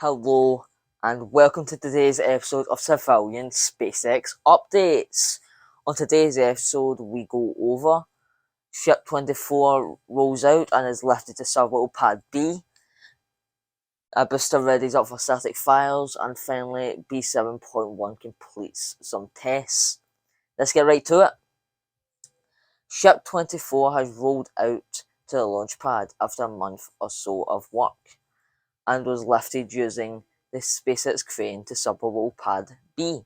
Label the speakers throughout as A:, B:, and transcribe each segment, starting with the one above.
A: Hello and welcome to today's episode of CivilianSpaceX Updates. On today's episode, we go over Ship 24 rolls out and is lifted to Suborbital Pad B. A booster readies up for static files, and finally B7.1 completes some tests. Let's get right to it. Ship 24 has rolled out to the launch pad after a month or so of work, and was lifted using the SpaceX crane to Suborbital Pad B.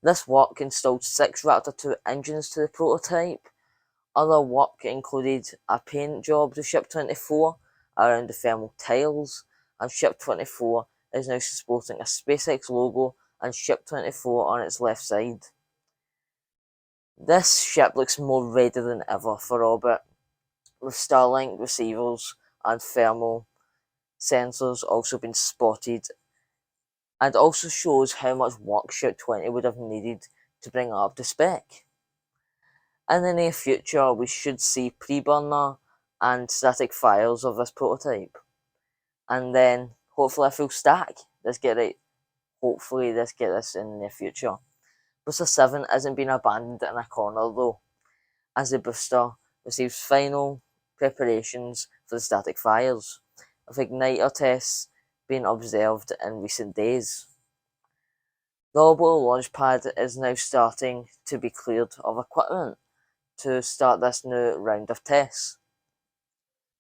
A: This work installed 6 Raptor 2 engines to the prototype. Other work included a paint job to Ship 24 around the thermal tiles, and Ship 24 is now sporting a SpaceX logo and Ship 24 on its left side. This ship looks more ready than ever for orbit, with Starlink receivers and thermal sensors also been spotted, and also shows how much work Ship 20 would have needed to bring it up to spec. In the near future, we should see pre-burner and static files of this prototype, and then hopefully a full stack. Let's get it. Hopefully, let's get this in the near future. Booster 7 isn't being abandoned in a corner though, as the booster receives final preparations for the static files, with igniter tests being observed in recent days. The orbital launch pad is now starting to be cleared of equipment to start this new round of tests,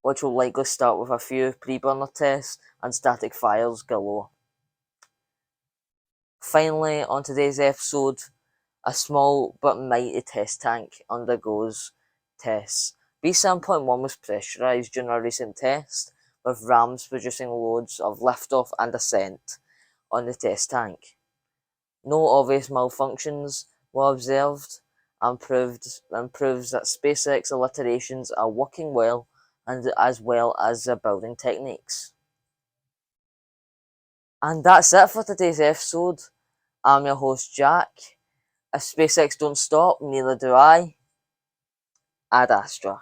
A: which will likely start with a few pre-burner tests and static files galore. Finally, on today's episode, a small but mighty test tank undergoes tests. B7.1 was pressurised during a recent test, with rams producing loads of liftoff and ascent on the test tank. No obvious malfunctions were observed, and proves that SpaceX alliterations are working well, and as well as their building techniques. And that's it for today's episode. I'm your host Jack. If SpaceX don't stop, neither do I. Ad Astra.